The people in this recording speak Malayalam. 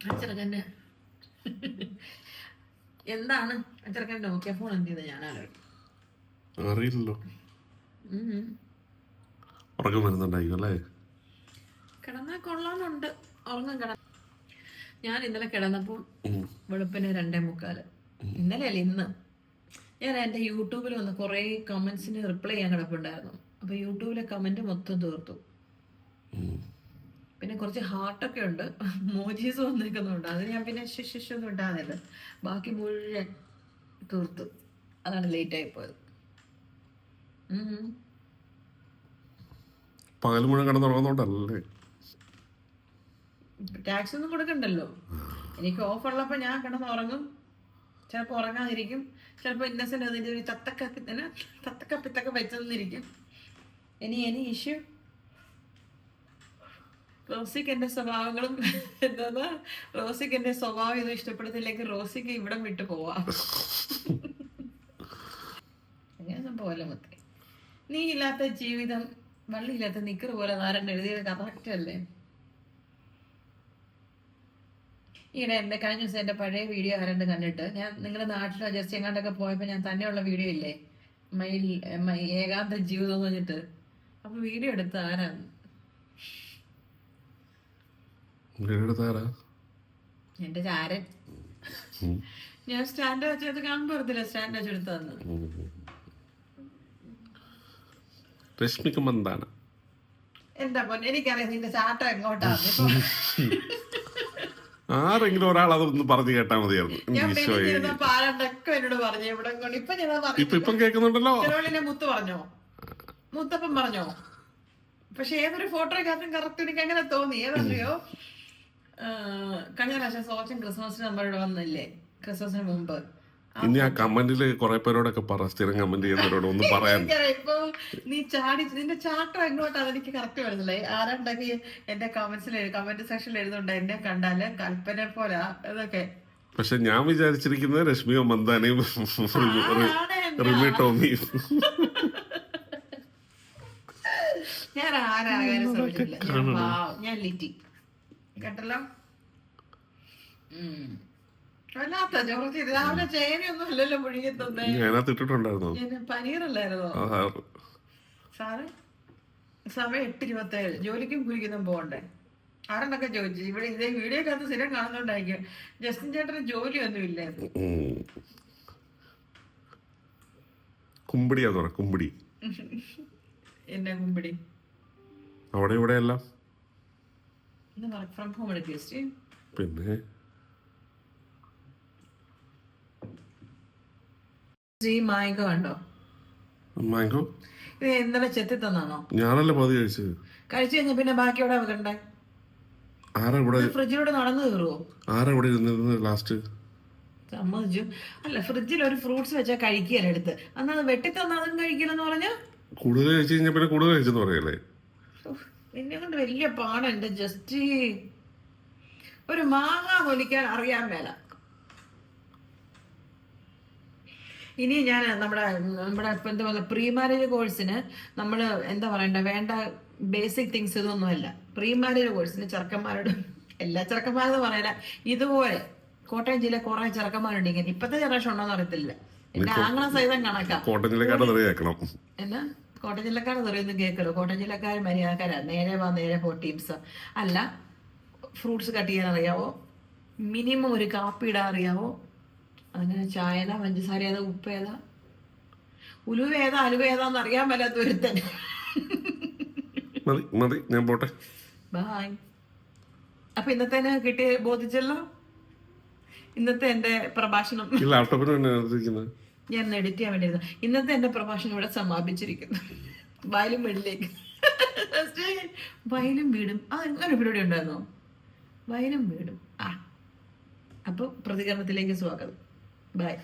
അച്ചറക്കൻ്റെ എന്താണ് അച്ചറക്കൻ്റെ നോക്കിയ ഫോൺ എന്ത് ചെയ്ത് ഞാൻ അറിയില്ലല്ലോ. ഉറക്കം വരുന്നുണ്ടായിരിക്കും അല്ലേ? കിടന്നാൽ കൊള്ളാന്നുണ്ട്. ഉറങ്ങും ഞാൻ ഇന്നലെ കിടന്നപ്പോൾ വെളുപ്പിന് 2:45. ഇന്നലെ അല്ല ഇന്ന് ഞാൻ എൻ്റെ യൂട്യൂബിൽ വന്ന് കുറേ കമൻസിന് റിപ്ലൈ ചെയ്യാൻ കിടപ്പുണ്ടായിരുന്നു. അപ്പോൾ യൂട്യൂബിലെ കമൻറ്റ് മൊത്തം തീർത്തു. പിന്നെ കുറച്ച് ഹാർട്ടൊക്കെ ഉണ്ട്, മോജീസ് വന്നിരിക്കുന്നുണ്ട്. അത് ഞാൻ പിന്നെ ശിശൊന്നും ഇട്ടാന്നില്ല. ബാക്കി മുഴുവൻ തീർത്തു. അതാണ് ലേറ്റായി പോയത്. പകൽ മുഴുവൻ കിടന്നുറങ്ങുന്നോണ്ടല്ലേ? ടാക്സ് ഒന്നും കൊടുക്കണ്ടല്ലോ. എനിക്ക് ഓഫ് ഉള്ളപ്പോൾ ഞാൻ കിടന്നുറങ്ങും, ചിലപ്പോൾ ഉറങ്ങാതിരിക്കും, ചിലപ്പോൾ ഇന്നസെന്റ് അതിൻ്റെ ഒരു തത്തക്കപ്പിത്തൊക്കെ വെച്ചെന്നിരിക്കും. എനി ഇഷ്യൂ റോസിക്ക് എൻ്റെ സ്വഭാവങ്ങളും എന്താ, റോസിക്ക് എൻ്റെ സ്വഭാവം ഇതും ഇഷ്ടപ്പെടുന്നില്ലെങ്കിൽ റോസിക്ക് ഇവിടം വിട്ടു പോവാം. അങ്ങനെ പോലെ മൊത്തം നീ ഇല്ലാത്ത ജീവിതം വള്ളിയില്ലാത്ത നിക്കറ് പോലെ നാരൻ എഴുതിയത് കറക്റ്റ് അല്ലേ? ഇങ്ങനെ എൻ്റെ കഴിഞ്ഞ ദിവസം എൻ്റെ പഴയ വീഡിയോ ആരണ്ട് കണ്ടിട്ട്, ഞാൻ നിങ്ങളുടെ നാട്ടിലോ ജസ്റ്റ് എങ്ങാണ്ടൊക്കെ പോയപ്പോൾ ഞാൻ തന്നെയുള്ള വീഡിയോ ഇല്ലേ, ഏകാന്ത ജീവിതം എന്ന് പറഞ്ഞിട്ട്, അപ്പൊ വീഡിയോ എടുത്ത ആരാണ്? എന്റെ ചാരൻ. ഞാൻ സ്റ്റാൻഡ് വെച്ചത് കാണുമ്പോ പറഞ്ഞില്ല, സ്റ്റാൻഡ് വെച്ചെടുത്തന്ന്. എന്താ പൊന്നെ, എനിക്കറിയാം നിന്റെ ചാട്ടം എങ്ങോട്ടാണ്. ആരെങ്കിലും ഒരാൾ അതൊന്ന് പറഞ്ഞു കേട്ടാ മതിയായിരുന്നു. പാലണ്ടൊക്കെ എന്നോട് പറഞ്ഞു ഇവിടെ കൊണ്ട്. ഇപ്പം കേൾക്കുന്നുണ്ടല്ലോ. ചെറുവള്ളിനെ മുത്ത് പറഞ്ഞോ, മുത്തപ്പൻ പറഞ്ഞോ. പക്ഷെ ഏതൊരു ഫോട്ടോഗ്രാഫും കറക്റ്റ് എനിക്ക് അങ്ങനെ തോന്നി. ഏതറിയോ, കഴിഞ്ഞ പ്രാവശ്യം സോച്ചൻ ക്രിസ്മസിന് നമ്മളിവിടെ വന്നില്ലേ, ക്രിസ്മസിന് മുമ്പ്. ഇനി ആ കമന്റില് കുറെ പേരോടൊക്കെ പറ, സ്ഥിരം കമന്റ് ചെയ്യുന്നവരോട് ഒന്ന് പറയാൻ. ഇപ്പൊ നീ ചാടി നിന്റെ ചാട്ടം എങ്ങോട്ടാണ് എനിക്ക് കറക്റ്റ് മനസ്സിലായി. ആരാണ്ടാക്കി എന്റെ കമന്റ് സെക്ഷനിൽ എഴുതുന്നുണ്ട്, എന്നെ കണ്ടാല് കൽപ്പന പോലാ ഇതൊക്കെ. പക്ഷെ ഞാൻ വിചാരിച്ചിരിക്കുന്നത് രശ്മിയോ മന്ദാനയും റിമി ടോമിയും. ഞാൻ ആരാകാനും ശ്രമിച്ചില്ല. ഞാൻ ലിറ്റി കേട്ടല്ലോ. വല്ലാത്ത ജോർജ് രാവിലെ ചേനയൊന്നും അല്ലല്ലോ മുഴുകി തന്നെ. പനീറല്ലായിരുന്നോ സാറ്? സമയം 8:27. ജോലിക്കും കുലിക്കുന്നും പോകണ്ടേ? ആരെന്നൊക്കെ ചോദിച്ചു. ഇവിടെ ഇതേ വീഡിയോക്കകത്ത് സ്ഥിരം കാണുന്നോണ്ടായിരിക്കും. ജസ്റ്റിൻ ചേട്ടന് ജോലിയൊന്നും ഇല്ലായിരുന്നു. കുമ്പിടി എന്നെ കുമ്പിടി അവിടെ ഇവിടെ എല്ലാം വർക്ക് ഫ്രം ഹോം എടുക്കുക. പിന്നെ മാംഗോ ഉണ്ടോ? മാംഗോ ഇത് ഇന്നലെ ചെത്തി തന്നാണോ? ഞാനല്ലേ പതി കഴിച്ചത്. കഴിച്ചു കഴിഞ്ഞ പിന്നെ ബാക്കി എവിടെ വെക്കണ്ടേ? ഫ്രിഡ്ജിലൂടെ നടന്നു കയറുവോ? ആരാ ഇവിടെ ഇരുന്നിരുന്നത് ലാസ്റ്റ്? സമ്മതിച്ചു. അല്ല, ഫ്രിഡ്ജിൽ ഒരു ഫ്രൂട്ട്സ് വെച്ചാൽ കഴിക്കുകയല്ല എടുത്ത്, അന്ന് അത് വെട്ടി തന്ന അതും കഴിക്കില്ലെന്ന് പറഞ്ഞ കൂടുതൽ കഴിച്ചു കഴിഞ്ഞാൽ പിന്നെ കൂടുതൽ കഴിച്ചെന്ന് പറയല്ലേ? എന്നെ കൊണ്ട് വലിയ പാടുണ്ട്. ജസ്റ്റ് ഒരു മാങ്ങ പൊലിക്കാൻ അറിയാൻ മേല. ഇനി ഞാൻ നമ്മുടെ ഇപ്പം എന്താ പറയുക, പ്രീ മാരേജ് കോഴ്സിന് നമ്മൾ എന്താ പറയണ്ട, വേണ്ട ബേസിക് തിങ്സ് ഇതൊന്നുമല്ല. പ്രീ മാരേജ് കോഴ്സിന് ചെറുക്കന്മാരോട്, എല്ലാ ചെറുക്കന്മാരെന്ന് പറയല, ഇതുപോലെ കോട്ടയം ജില്ല കുറെ ചെറുക്കന്മാരുണ്ട്. ഇങ്ങനെ ഇപ്പത്തെ ജനറേഷൻ ഉണ്ടോന്ന് അറിയത്തില്ല. എന്റെ ആങ്ങള സഹിതം കണക്കാം. എന്നാ കോട്ടയം ജില്ലക്കാരെ തെറിയൊന്നും കേൾക്കല്ലോ. കോട്ടയം ജില്ലക്കാർ മര്യാദക്കാരാ, നേരെ നേരെ പോ ടീംസ്. അല്ല, ഫ്രൂട്ട്സ് കട്ട് ചെയ്യാൻ അറിയാവോ, മിനിമം ഒരു കാപ്പി ഇടാൻ അറിയാവോ, അങ്ങനെ ചായ ഏതാ, പഞ്ചസാര ഏതാ, ഉപ്പ് ഏതാ, ഉലുവ ഏതാ, അലുവ ഏതാന്ന് അറിയാൻ മേലാത്ത ഒരുത്തൻ. ഞാൻ പോട്ടെ, ബായ്. അപ്പൊ ഇന്നത്തേന് കിട്ടി ബോധിച്ചല്ലോ. ഇന്നത്തെ എന്റെ പ്രഭാഷണം ഞാൻ എഡിറ്റ് ചെയ്യാൻ വേണ്ടിയിരുന്നു. ഇന്നത്തെ എന്റെ പ്രഭാഷണം ഇവിടെ സമാപിച്ചിരിക്കുന്നു. വയലും വീടിലേക്ക് വയലും വീടും അങ്ങനെ പരിപാടി ഉണ്ടായിരുന്നോ? വയലും വീടും. അപ്പൊ പ്രതികരണത്തിലേക്ക് സ്വാഗതം. ബൈ.